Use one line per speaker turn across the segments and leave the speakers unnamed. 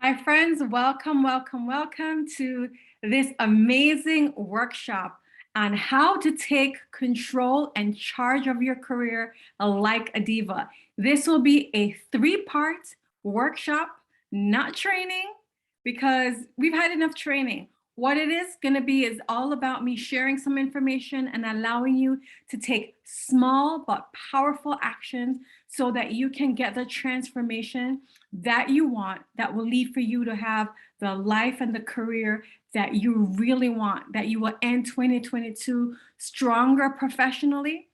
Hi, friends. Welcome, welcome, welcome to this amazing workshop on how to take control and charge of your career like a diva. This will be a three-part workshop, not training, because we've had enough training. What it is going to be is all about me sharing some information and allowing you to take small but powerful actions so that you can get the transformation that you want, that will lead for you to have the life and the career that you really want, that you will end 2022 stronger professionally,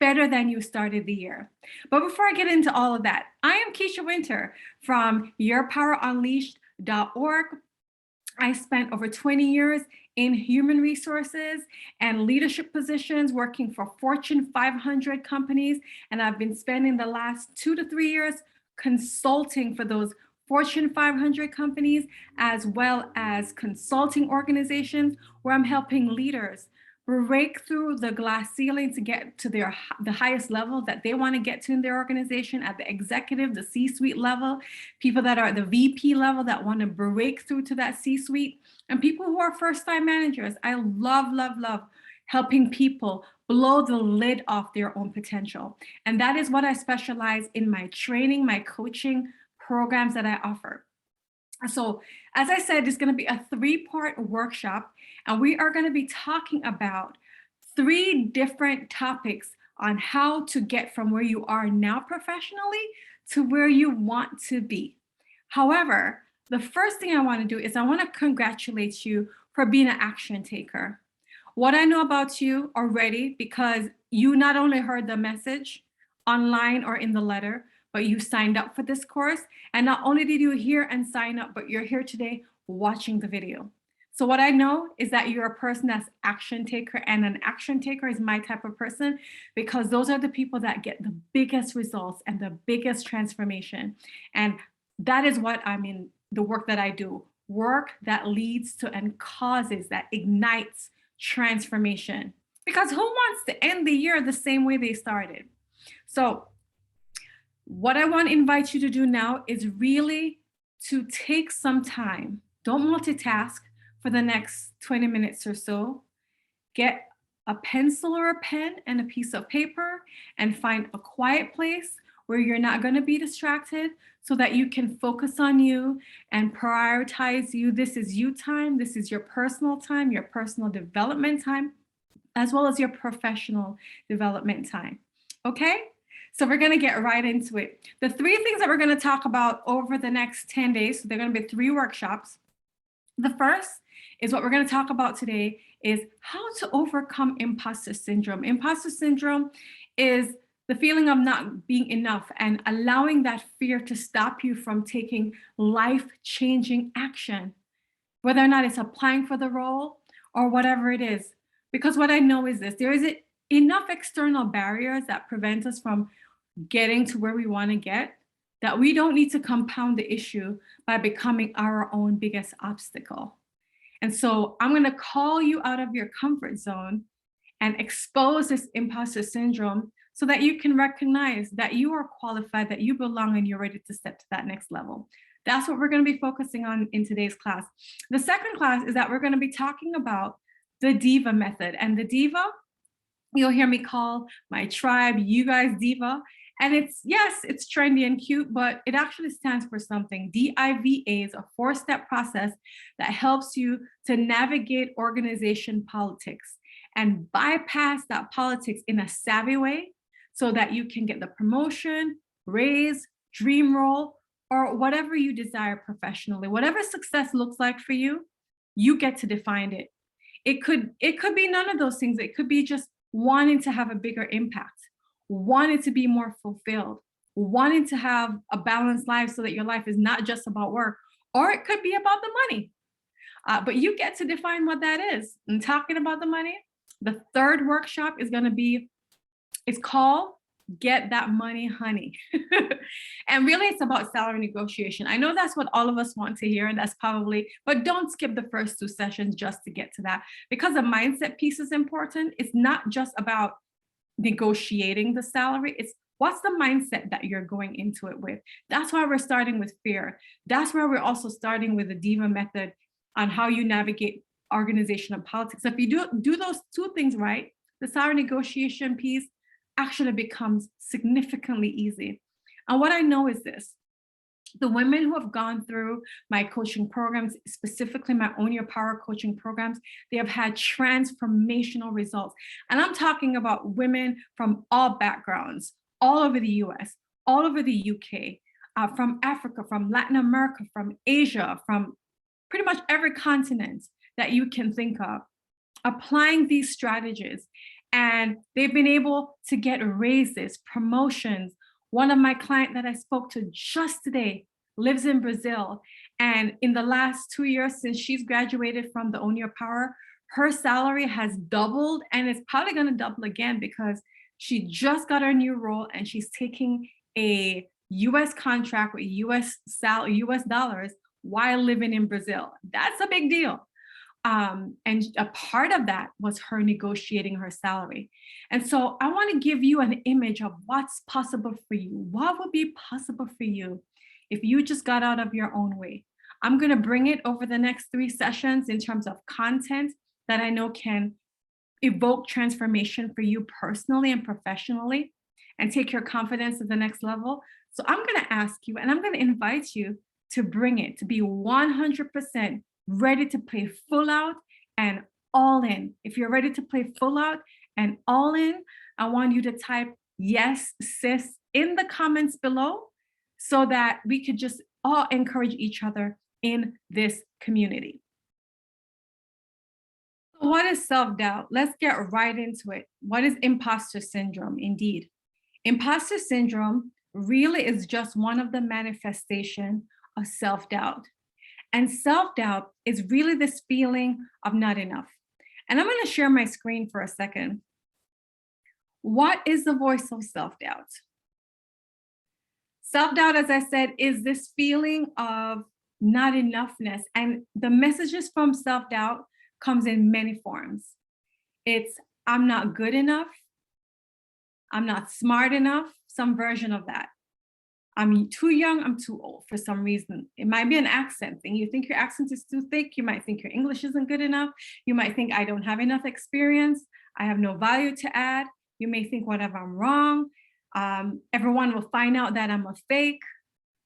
better than you started the year. But before I get into all of that, I am Kisha Wynter from yourpowerunleashed.org. I spent over 20 years in human resources and leadership positions working for Fortune 500 companies. And I've been spending the last 2 to 3 years consulting for those Fortune 500 companies, as well as consulting organizations where I'm helping leaders break through the glass ceiling to get to the highest level that they want to get to in their organization at the executive, the C-suite level, people that are at the VP level that want to break through to that C-suite, and people who are first-time managers. I love, love, love helping people blow the lid off their own potential. And that is what I specialize in my training, my coaching programs that I offer. So as I said, it's going to be a three-part workshop, and we are going to be talking about 3 different topics on how to get from where you are now professionally to where you want to be. However, the first thing I want to do is I want to congratulate you for being an action taker. What I know about you already, because you not only heard the message online or in the letter, but you signed up for this course. And not only did you hear and sign up, but you're here today watching the video. So what I know is that you're a person that's action taker, and an action taker is my type of person, because those are the people that get the biggest results and the biggest transformation. And that is what I mean, the work that I do, work that leads to and causes, that ignites transformation. Because who wants to end the year the same way they started? So what I want to invite you to do now is really to take some time. Don't multitask for the next 20 minutes or so. Get a pencil or a pen and a piece of paper and find a quiet place where you're not going to be distracted so that you can focus on you and prioritize you. This is you time. This is your personal time, your personal development time, as well as your professional development time. Okay? So we're going to get right into it. The 3 things that we're going to talk about over the next 10 days, so they're going to be 3 workshops. The first is what we're going to talk about today is how to overcome imposter syndrome. Imposter syndrome is the feeling of not being enough and allowing that fear to stop you from taking life-changing action, whether or not it's applying for the role or whatever it is. Because what I know is this, there is enough external barriers that prevent us from getting to where we want to get, that we don't need to compound the issue by becoming our own biggest obstacle. And so I'm going to call you out of your comfort zone and expose this imposter syndrome so that you can recognize that you are qualified, that you belong, and you're ready to step to that next level. That's what we're going to be focusing on in today's class. The second class is that we're going to be talking about the diva method. And the diva, you'll hear me call my tribe, you guys, diva. And it's, yes, it's trendy and cute, but it actually stands for something. DIVA is a 4-step process that helps you to navigate organization politics and bypass that politics in a savvy way so that you can get the promotion, raise, dream role, or whatever you desire professionally. Whatever success looks like for you, you get to define it. It could be none of those things. It could be just wanting to have a bigger impact, wanting to be more fulfilled, wanting to have a balanced life so that your life is not just about work, or it could be about the money. But you get to define what that is. And talking about the money, the third workshop is going to be, it's called Get That Money, Honey. And really it's about salary negotiation. I know that's what all of us want to hear, and that's probably, but don't skip the first 2 sessions just to get to that, because the mindset piece is important. It's not just about negotiating the salary, it's What's the mindset that you're going into it with? That's why we're starting with fear. That's where we're also starting with the DIVA method on how you navigate organizational politics. If you do those two things right, the salary negotiation piece actually becomes significantly easy. And what I know is this: the women who have gone through my coaching programs, specifically my Own Your Power coaching programs, they have had transformational results. And I'm talking about women from all backgrounds, all over the US, all over the UK, from Africa, from Latin America, from Asia, from pretty much every continent that you can think of, applying these strategies. And they've been able to get raises, promotions. One of my clients that I spoke to just today lives in Brazil. And in the last 2 years since she's graduated from the Own Your Power, her salary has doubled, and it's probably going to double again because she just got her new role and she's taking a US contract with US dollars while living in Brazil. That's a big deal. And a part of that was her negotiating her salary. And so I want to give you an image of what's possible for you. What would be possible for you if you just got out of your own way? I'm going to bring it over the next 3 sessions in terms of content that I know can evoke transformation for you personally and professionally and take your confidence to the next level. So I'm going to ask you, and I'm going to invite you to bring it, to be 100% ready to play full out and all in. If you're ready to play full out and all in, I want you to type yes, sis, in the comments below so that we could just all encourage each other in this community. What is self-doubt? Let's get right into it. What is imposter syndrome? Indeed, imposter syndrome really is just one of the manifestations of self-doubt. And self-doubt is really this feeling of not enough. And I'm going to share my screen for a second. What is the voice of self-doubt? Self-doubt, as I said, is this feeling of not enoughness. And the messages from self-doubt comes in many forms. It's I'm not good enough. I'm not smart enough, some version of that. I'm too young, I'm too old for some reason. It might be an accent thing. You think your accent is too thick. You might think your English isn't good enough. You might think I don't have enough experience. I have no value to add. You may think whatever, I'm wrong. Everyone will find out that I'm a fake.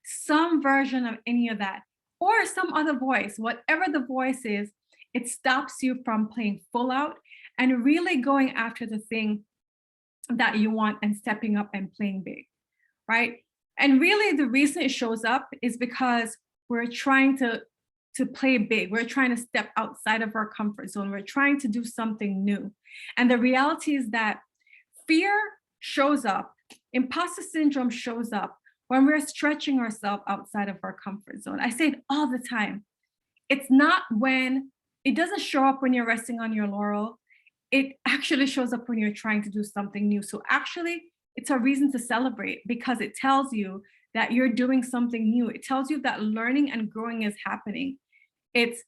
Some version of any of that, or some other voice, whatever the voice is, it stops you from playing full out and really going after the thing that you want and stepping up and playing big, right? And really the reason it shows up is because we're trying to play big. We're trying to step outside of our comfort zone. We're trying to do something new. And the reality is that fear shows up, imposter syndrome shows up when we're stretching ourselves outside of our comfort zone. I say it all the time. It doesn't show up when you're resting on your laurel. It actually shows up when you're trying to do something new. So actually, it's a reason to celebrate because it tells you that you're doing something new. It tells you that learning and growing is happening. It's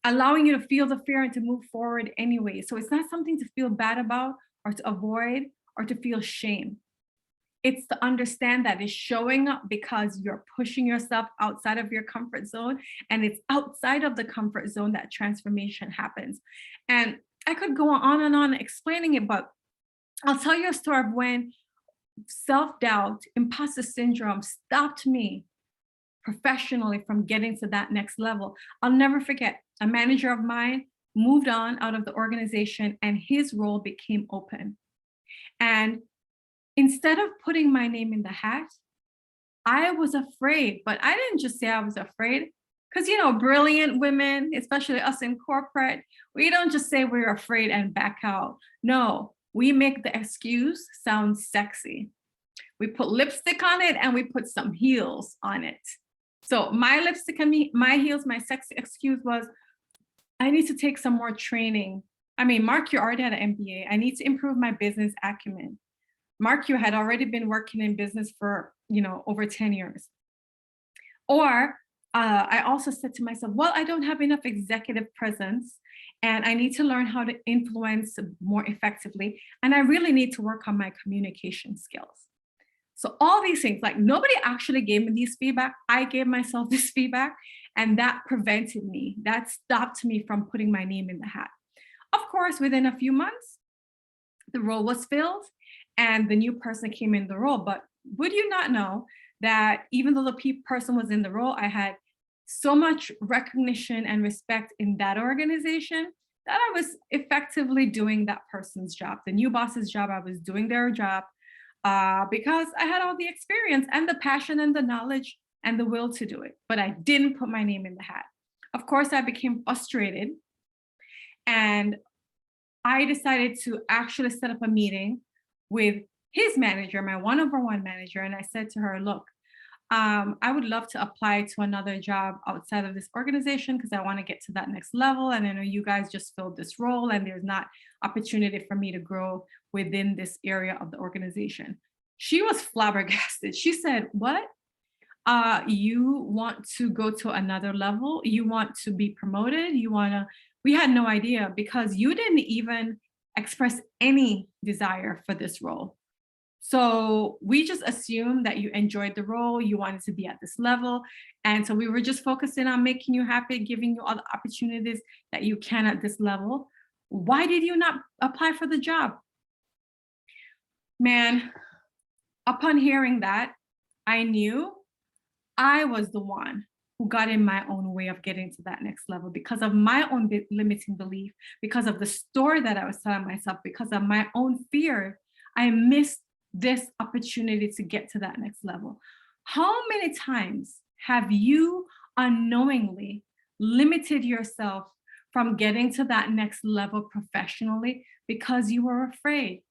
allowing you to feel the fear and to move forward anyway. So it's not something to feel bad about or to avoid or to feel shame. It's to understand that it's showing up because you're pushing yourself outside of your comfort zone, and it's outside of the comfort zone that transformation happens. And I could go on and on explaining it, but I'll tell you a story of when self-doubt, imposter syndrome stopped me professionally from getting to that next level. I'll never forget, a manager of mine moved on out of the organization and his role became open. And instead of putting my name in the hat, I was afraid, but I didn't just say I was afraid because, brilliant women, especially us in corporate, we don't just say we're afraid and back out. No, we make the excuse sound sexy. We put lipstick on it and we put some heels on it. So my lipstick and my heels, my sexy excuse was, I need to take some more training. I mean, Mark, you already had an MBA. I need to improve my business acumen. Mark, you had already been working in business for, over 10 years. Or I also said to myself, well, I don't have enough executive presence and I need to learn how to influence more effectively. And I really need to work on my communication skills. So all these things, like nobody actually gave me these feedback. I gave myself this feedback, and that prevented me. That stopped me from putting my name in the hat. Of course, within a few months, the role was filled and the new person came in the role. But would you not know that even though the person was in the role, I had so much recognition and respect in that organization that I was effectively doing that person's job, the new boss's job. I was doing their job because I had all the experience and the passion and the knowledge and the will to do it. But I didn't put my name in the hat. Of course, I became frustrated, and I decided to actually set up a meeting with his manager, my one-over-one manager. And I said to her, look, I would love to apply to another job outside of this organization because I want to get to that next level. And I know you guys just filled this role and there's not opportunity for me to grow within this area of the organization. She was flabbergasted. She said, what? You want to go to another level? You want to be promoted? We had no idea because you didn't even express any desire for this role. So we just assumed that you enjoyed the role, you wanted to be at this level. And so we were just focusing on making you happy, giving you all the opportunities that you can at this level. Why did you not apply for the job? Man, upon hearing that, I knew I was the one who got in my own way of getting to that next level because of my own limiting belief, because of the story that I was telling myself, because of my own fear. I missed this opportunity to get to that next level. How many times have you unknowingly limited yourself from getting to that next level professionally because you were afraid?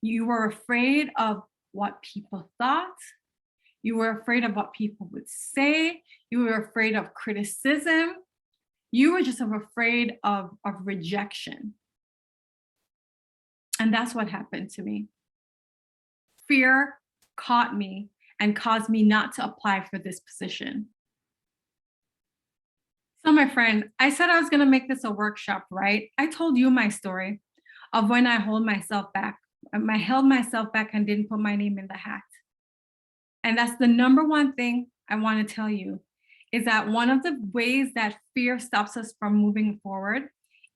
You were afraid of what people thought. You were afraid of what people would say. You were afraid of criticism. You were just afraid of rejection. And that's what happened to me. Fear caught me and caused me not to apply for this position. So my friend, I said I was going to make this a workshop, right? I told you my story of when I held myself back. I held myself back and didn't put my name in the hat. And that's the number one thing I want to tell you, is that one of the ways that fear stops us from moving forward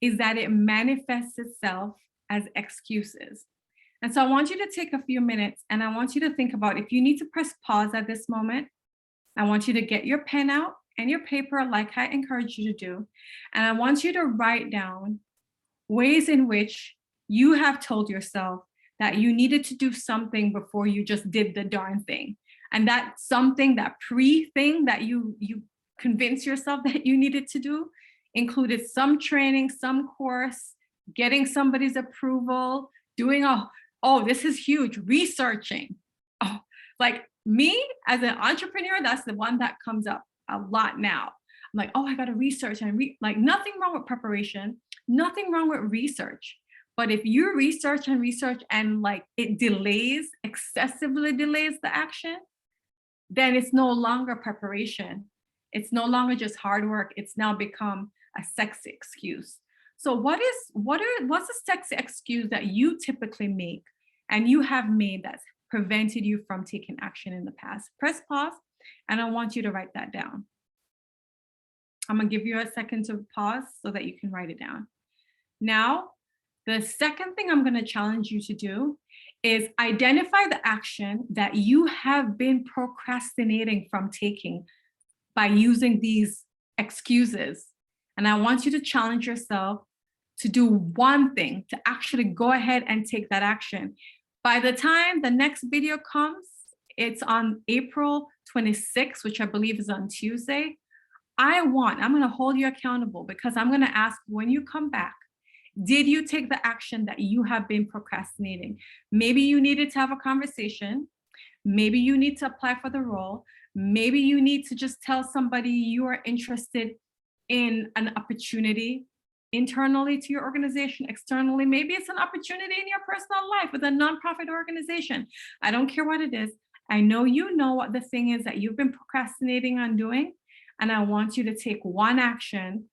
is that it manifests itself as excuses. And so I want you to take a few minutes and I want you to think about, if you need to press pause at this moment, I want you to get your pen out and your paper like I encourage you to do. And I want you to write down ways in which you have told yourself that you needed to do something before you just did the darn thing. And that something, that pre-thing that you convinced yourself that you needed to do included some training, some course, getting somebody's approval, doing this is huge, researching. Oh, like me as an entrepreneur, that's the one that comes up a lot now. I'm like, I got to research and like nothing wrong with preparation, nothing wrong with research. But if you research and like it excessively delays the action, then it's no longer preparation. It's no longer just hard work. It's now become a sexy excuse. So what's a sexy excuse that you typically make and you have made that's prevented you from taking action in the past? Press pause, and I want you to write that down. I'm gonna give you a second to pause so that you can write it down. Now, the second thing I'm gonna challenge you to do is identify the action that you have been procrastinating from taking by using these excuses. And I want you to challenge yourself to do one thing, to actually go ahead and take that action. By the time the next video comes, it's on April 26th, which I believe is on Tuesday. I'm gonna hold you accountable because I'm gonna ask when you come back, did you take the action that you have been procrastinating? Maybe you needed to have a conversation. Maybe you need to apply for the role. Maybe you need to just tell somebody you are interested in an opportunity internally to your organization, externally. Maybe it's an opportunity in your personal life with a nonprofit organization. I don't care what it is. I know you know what the thing is that you've been procrastinating on doing. And I want you to take one action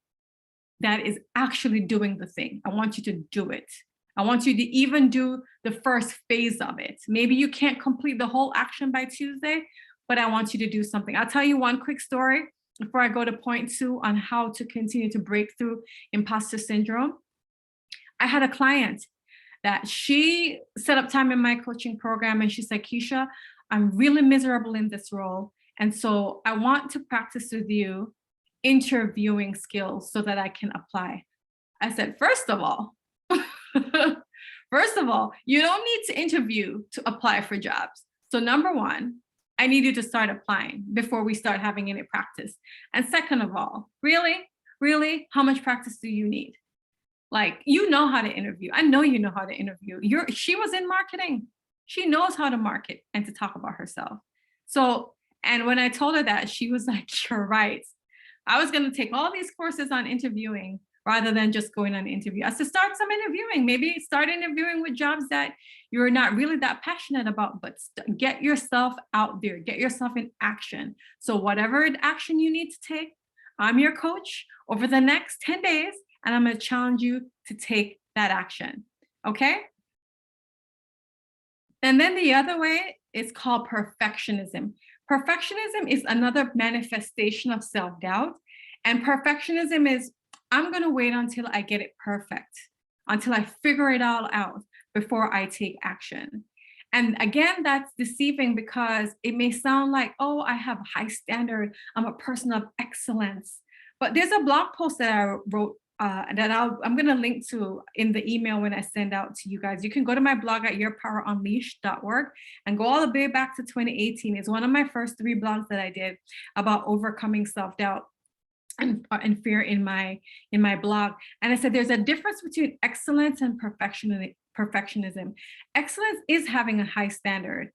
that is actually doing the thing. I want you to do it. I want you to even do the first phase of it. Maybe you can't complete the whole action by Tuesday, but I want you to do something. I'll tell you one quick story before I go to point 2 on how to continue to break through imposter syndrome. I had a client that she set up time in my coaching program and she said, Kisha, I'm really miserable in this role. And so I want to practice with you interviewing skills so that I can apply. I said, first of all, you don't need to interview to apply for jobs. So number one, I need you to start applying before we start having any practice. And second of all, really, how much practice do you need? Like, you know how to interview. I know you know how to interview. She was in marketing. She knows how to market and to talk about herself. So, and when I told her that, she was like, you're right. I was going to take all these courses on interviewing rather than just going on an interview. I said, start some interviewing. Maybe start interviewing with jobs that you're not really that passionate about, but get yourself out there, get yourself in action. So whatever action you need to take, I'm your coach over the next 10 days, and I'm going to challenge you to take that action. Okay? And then the other way is called perfectionism. Perfectionism is another manifestation of self-doubt. And perfectionism is, I'm going to wait until I get it perfect, until I figure it all out before I take action. And again, that's deceiving because it may sound like, oh, I have a high standard. I'm a person of excellence. But there's a blog post that I wrote that I'm going to link to in the email when I send out to you guys. You can go to my blog at yourpowerunleashed.org and go all the way back to 2018. It's one of my first 3 blogs that I did about overcoming self-doubt and fear in my blog. And I said, there's a difference between excellence and perfectionism. Excellence is having a high standard,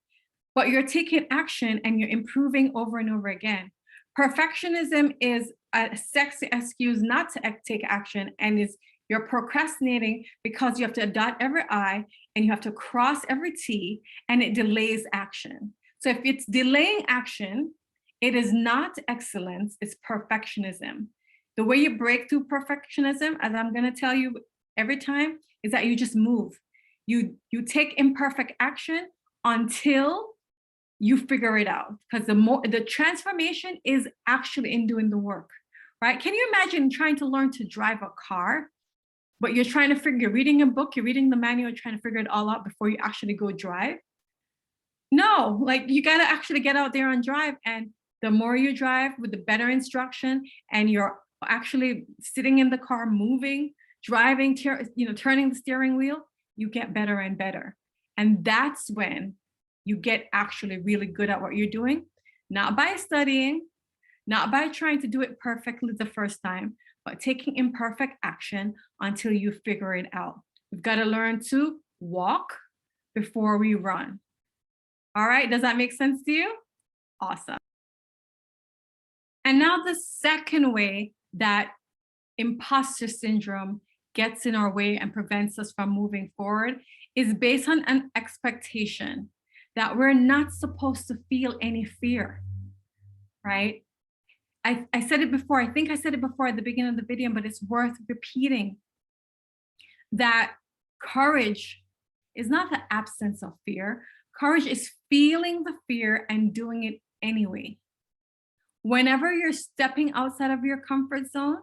but you're taking action and you're improving over and over again. Perfectionism is a sexy excuse not to take action, and you're procrastinating because you have to dot every I and you have to cross every T, and it delays action. So if it's delaying action, it is not excellence, it's perfectionism. The way you break through perfectionism, as I'm going to tell you every time, is that you just move. You take imperfect action until you figure it out, because the transformation is actually in doing the work, right? Can you imagine trying to learn to drive a car, but you're reading a book, you're reading the manual, trying to figure it all out before you actually go drive? No, like you got to actually get out there and drive. And the more you drive with the better instruction, and you're actually sitting in the car, moving, driving, turning the steering wheel, you get better and better. And that's when you get actually really good at what you're doing, not by studying, not by trying to do it perfectly the first time, but taking imperfect action until you figure it out. We've got to learn to walk before we run. All right, does that make sense to you? Awesome. And now the second way that imposter syndrome gets in our way and prevents us from moving forward is based on an expectation that we're not supposed to feel any fear, right? I said it before, I think I said it before at the beginning of the video, but it's worth repeating that courage is not the absence of fear. Courage is feeling the fear and doing it anyway. Whenever you're stepping outside of your comfort zone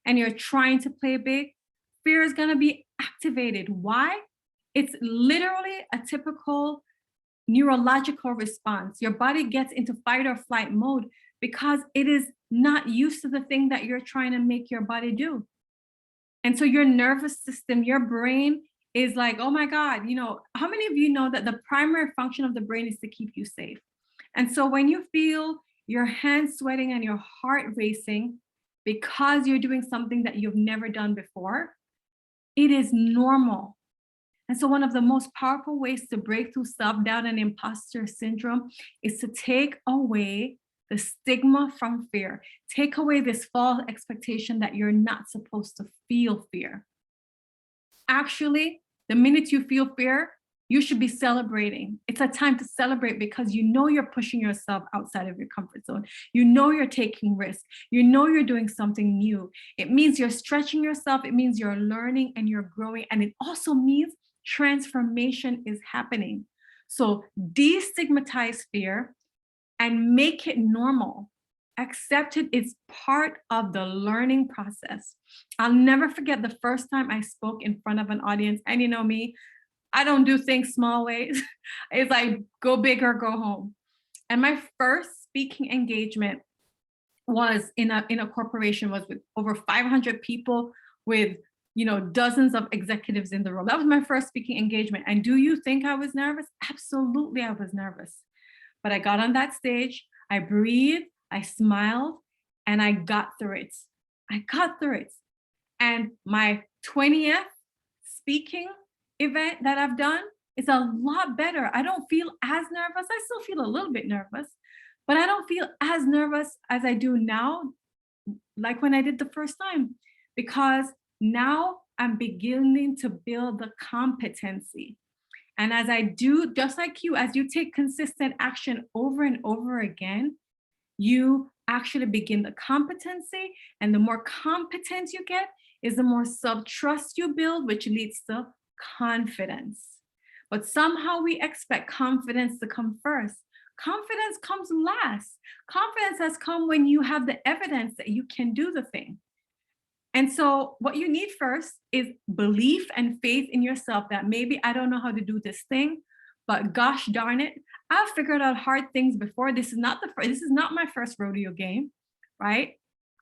and you're trying to play big, fear is going to be activated. Why? It's literally a typical neurological response. Your body gets into fight or flight mode because it is not used to the thing that you're trying to make your body do. And so your nervous system, your brain is like, oh my God, how many of you know that the primary function of the brain is to keep you safe? And so when you feel your hands sweating and your heart racing because you're doing something that you've never done before, it is normal. And so one of the most powerful ways to break through self-doubt and imposter syndrome is to take away the stigma from fear. Take away this false expectation that you're not supposed to feel fear. Actually, the minute you feel fear, You should be celebrating. It's a time to celebrate because you know you're pushing yourself outside of your comfort zone. You know you're taking risks. You know you're doing something new. It means you're stretching yourself. It means you're learning and you're growing. And it also means transformation is happening. So destigmatize fear and make it normal. Accept it. It's part of the learning process. I'll never forget the first time I spoke in front of an audience. And you know me, I don't do things small ways. It's like go big or go home. And my first speaking engagement was in a corporation, was with over 500 people, with dozens of executives in the room. That was my first speaking engagement. And do you think I was nervous? Absolutely, I was nervous. But I got on that stage, I breathed, I smiled, and I got through it. I got through it. And my 20th speaking event that I've done is a lot better. I don't feel as nervous. I still feel a little bit nervous, but I don't feel as nervous as I do now, like when I did the first time, because now I'm beginning to build the competency. And as I do, just like you, as you take consistent action over and over again, you actually begin the competency. And the more competent you get is the more self-trust you build, which leads to confidence. But somehow we expect confidence to come first. Confidence comes last. Confidence has come when you have the evidence that you can do the thing. And so what you need first is belief and faith in yourself that maybe I don't know how to do this thing, but gosh darn it, I've figured out hard things before. This is not my first rodeo game, right?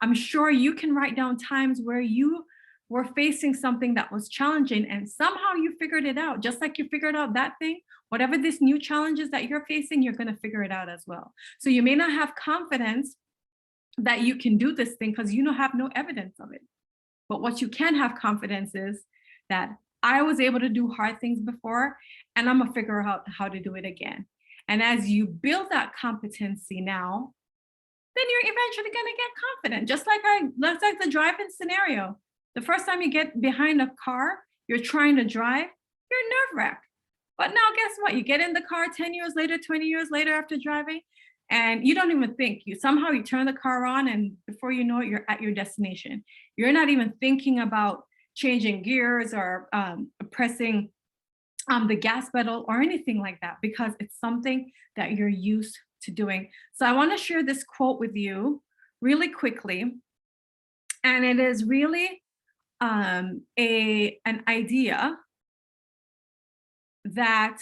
I'm sure you can write down times where you were facing something that was challenging and somehow you figured it out. Just like you figured out that thing, whatever this new challenges that you're facing, you're going to figure it out as well. So you may not have confidence that you can do this thing because you have no evidence of it. But what you can have confidence is that I was able to do hard things before, and I'm gonna figure out how to do it again. And as you build that competency now, then you're eventually gonna get confident. Just like the driving scenario. The first time you get behind a car, you're trying to drive, you're nerve-wracked. But now guess what? You get in the car 10 years later, 20 years later after driving, and you don't even think. You turn the car on, and before you know it, you're at your destination. You're not even thinking about changing gears or pressing the gas pedal or anything like that, because it's something that you're used to doing. So I want to share this quote with you really quickly. And it is really an idea that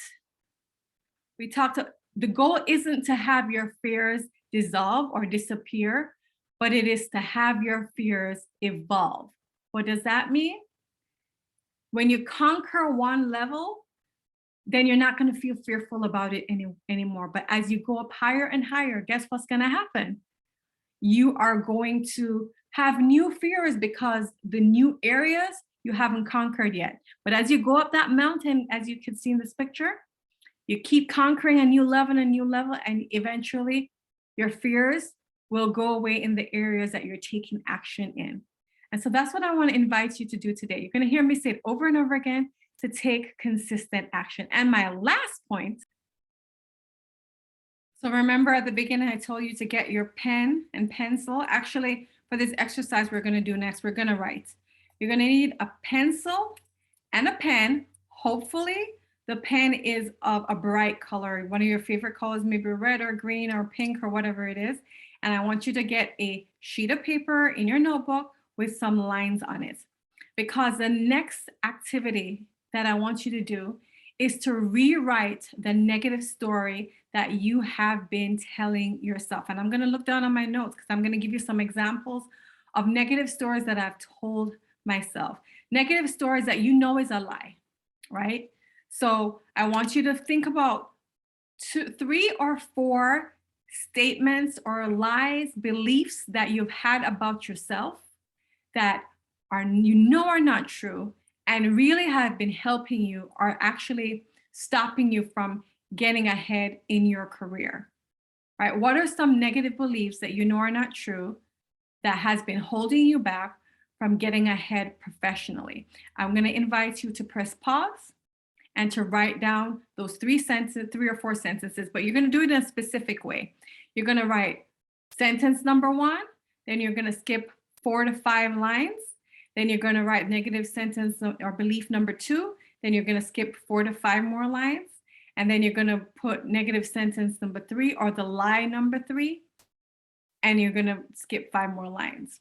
we talked about. The goal isn't to have your fears dissolve or disappear, but it is to have your fears evolve. What does that mean? When you conquer one level, then you're not going to feel fearful about it anymore. But as you go up higher and higher, guess what's going to happen? You are going to have new fears because the new areas you haven't conquered yet. But as you go up that mountain, as you can see in this picture, you keep conquering a new level, and eventually your fears will go away in the areas that you're taking action in. And so that's what I want to invite you to do today. You're going to hear me say it over and over again, to take consistent action. And my last point, so remember at the beginning, I told you to get your pen and pencil. Actually, for this exercise we're going to do next, we're going to write. You're going to need a pencil and a pen. Hopefully, the pen is of a bright color, one of your favorite colors, maybe red or green or pink or whatever it is. And I want you to get a sheet of paper in your notebook with some lines on it. Because the next activity that I want you to do is to rewrite the negative story that you have been telling yourself. And I'm going to look down on my notes because I'm going to give you some examples of negative stories that I've told myself. Negative stories that you know is a lie, right? So I want you to think about 2, 3, or 4 statements or lies, beliefs that you've had about yourself that are not true and really have been helping you, are actually stopping you from getting ahead in your career, right? What are some negative beliefs that you know are not true that has been holding you back from getting ahead professionally? I'm going to invite you to press pause and to write down those three or four sentences, but you're going to do it in a specific way. You're going to write sentence number one, then you're going to skip 4 to 5 lines. Then you're going to write negative sentence or belief number 2. Then you're going to skip 4 to 5 more lines. And then you're going to put negative sentence number 3 or the lie number 3. And you're going to skip 5 more lines.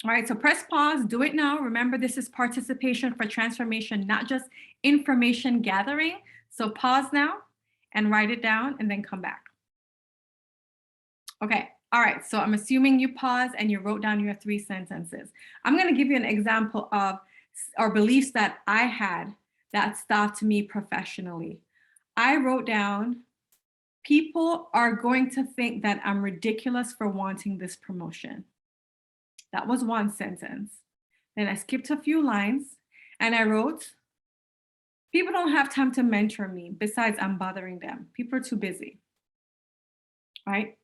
All right, so press pause, do it now. Remember, this is participation for transformation, not just information gathering. So pause now and write it down and then come back. Okay, all right, so I'm assuming you paused and you wrote down your 3 sentences. I'm going to give you an example of our beliefs that I had that stopped me professionally. I wrote down, people are going to think that I'm ridiculous for wanting this promotion. That was one sentence. Then I skipped a few lines and I wrote, people don't have time to mentor me. Besides, I'm bothering them. People are too busy, right?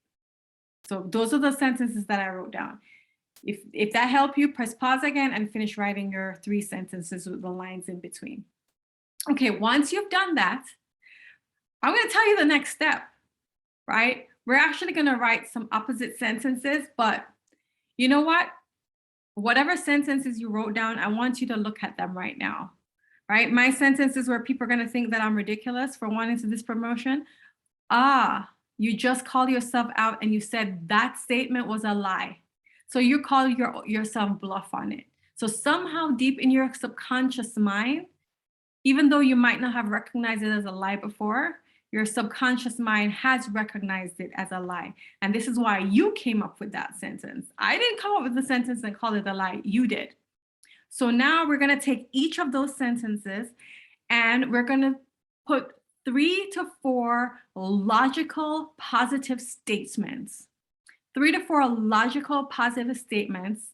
So those are the sentences that I wrote down. If that helped you, press pause again and finish writing your 3 sentences with the lines in between. Okay, once you've done that, I'm going to tell you the next step, right? We're actually going to write some opposite sentences, but you know what? Whatever sentences you wrote down, I want you to look at them right now, right? My sentences where people are going to think that I'm ridiculous for wanting to this promotion. You just called yourself out and you said that statement was a lie. So you call yourself bluff on it. So somehow deep in your subconscious mind, even though you might not have recognized it as a lie before, your subconscious mind has recognized it as a lie. And this is why you came up with that sentence. I didn't come up with the sentence and call it a lie, you did. So now we're gonna take each of those sentences and we're gonna put 3 to 4 logical positive statements. 3 to 4 logical positive statements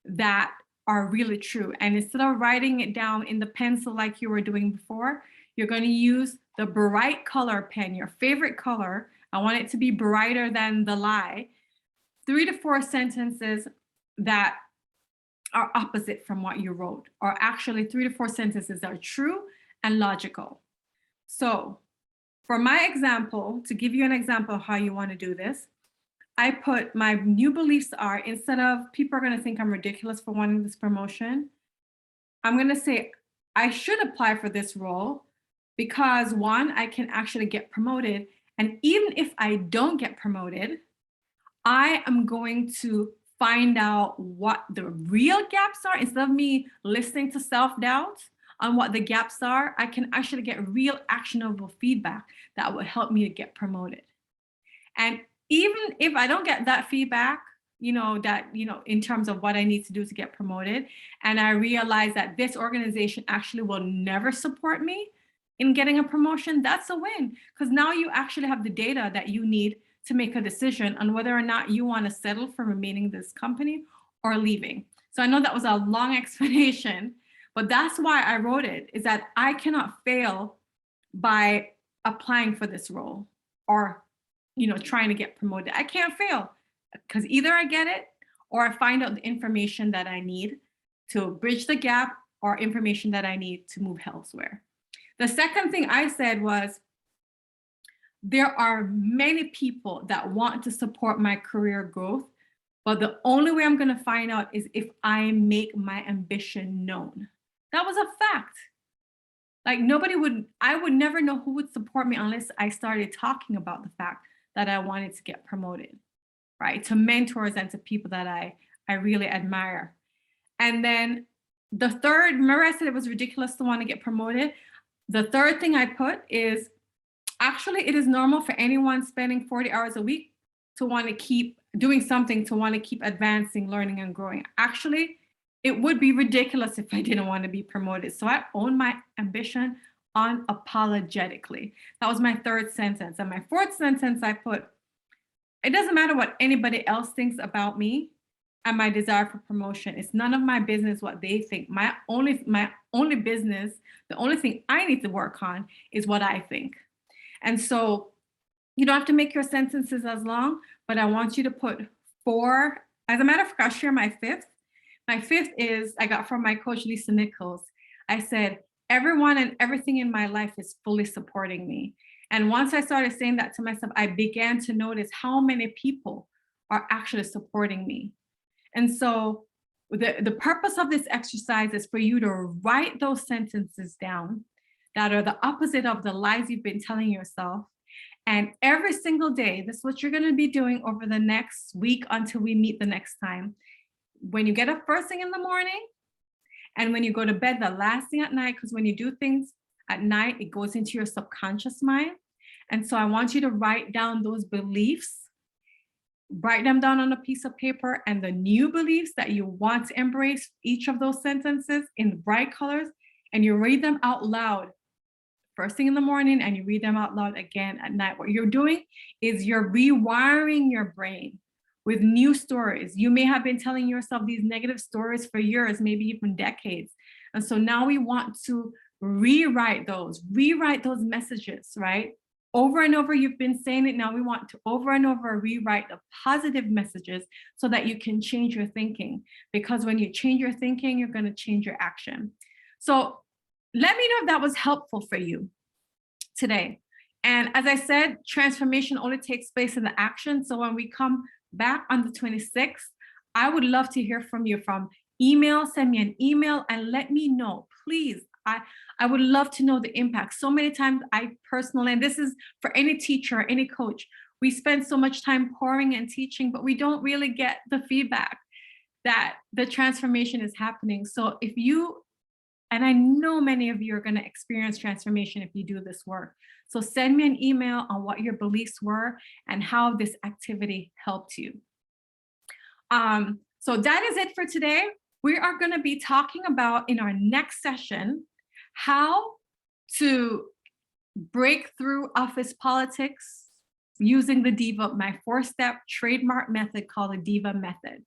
that are really true. And instead of writing it down in the pencil like you were doing before, you're going to use the bright color pen, your favorite color. I want it to be brighter than the lie. 3 to 4 sentences that are opposite from what you wrote, or actually 3 to 4 sentences that are true and logical. So for my example, to give you an example of how you want to do this, I put my new beliefs are, instead of people are going to think I'm ridiculous for wanting this promotion, I'm going to say I should apply for this role because 1, I can actually get promoted. And even if I don't get promoted, I am going to find out what the real gaps are. Instead of me listening to self-doubt on what the gaps are, I can actually get real actionable feedback that will help me to get promoted. And even if I don't get that feedback, in terms of what I need to do to get promoted, and I realize that this organization actually will never support me in getting a promotion, that's a win. Because now you actually have the data that you need to make a decision on whether or not you want to settle for remaining in this company or leaving. So I know that was a long explanation, but that's why I wrote it, is that I cannot fail by applying for this role or trying to get promoted. I can't fail because either I get it or I find out the information that I need to bridge the gap or information that I need to move elsewhere. The second thing I said was, there are many people that want to support my career growth, but the only way I'm going to find out is if I make my ambition known. That was a fact. Like I would never know who would support me unless I started talking about the fact that I wanted to get promoted, right? To mentors and to people that I really admire. And then the third, remember I said it was ridiculous to want to get promoted? The third thing I put is, actually, it is normal for anyone spending 40 hours a week to want to keep doing something, to want to keep advancing, learning, and growing. Actually, it would be ridiculous if I didn't want to be promoted. So I own my ambition unapologetically. That was my third sentence. And my fourth sentence, I put, it doesn't matter what anybody else thinks about me and my desire for promotion. It's none of my business what they think. My only business, the only thing I need to work on is what I think. And so you don't have to make your sentences as long, but I want you to put 4. As a matter of fact, I'll share my fifth. My fifth is, I got from my coach, Lisa Nichols. I said, everyone and everything in my life is fully supporting me. And once I started saying that to myself, I began to notice how many people are actually supporting me. And so the purpose of this exercise is for you to write those sentences down that are the opposite of the lies you've been telling yourself. And every single day, this is what you're going to be doing over the next week until we meet the next time. When you get up first thing in the morning, and when you go to bed, the last thing at night, because when you do things at night, it goes into your subconscious mind. And so I want you to write down those beliefs, write them down on a piece of paper, and the new beliefs that you want to embrace, each of those sentences in bright colors, and you read them out loud first thing in the morning and you read them out loud again at night. What you're doing is you're rewiring your brain with new stories. You may have been telling yourself these negative stories for years, maybe even decades. And so now we want to rewrite those messages, right? Over and over, you've been saying it. Now we want to over and over rewrite the positive messages so that you can change your thinking. Because when you change your thinking, you're going to change your action. So let me know if that was helpful for you today. And as I said, transformation only takes place in the action. So when we come back on the 26th, I would love to hear from you from email. Send me an email and let me know, please. I would love to know the impact. So many times I personally, and this is for any teacher, any coach, we spend so much time pouring and teaching, but we don't really get the feedback that the transformation is happening. So if you, and I know many of you are going to experience transformation if you do this work. So send me an email on what your beliefs were and how this activity helped you. So that is it for today. We are going to be talking about in our next session how to break through office politics using the DIVA, my 4-step trademark method called the DIVA method.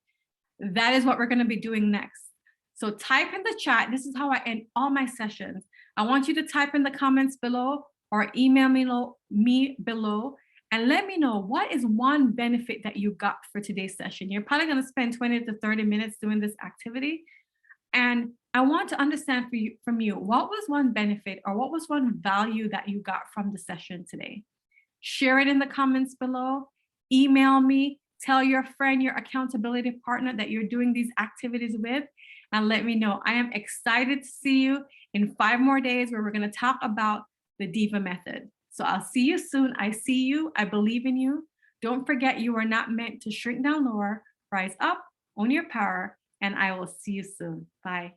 That is what we're going to be doing next. So type in the chat. This is how I end all my sessions. I want you to type in the comments below or email me below and let me know what is one benefit that you got for today's session. You're probably going to spend 20 to 30 minutes doing this activity. And I want to understand from you, what was one benefit or what was one value that you got from the session today? Share it in the comments below. Email me. Tell your friend, your accountability partner that you're doing these activities with, and let me know. I am excited to see you in 5 more days where we're going to talk about the DIVA method. So I'll see you soon. I see you. I believe in you. Don't forget, you are not meant to shrink down lower. Rise up, own your power, and I will see you soon. Bye.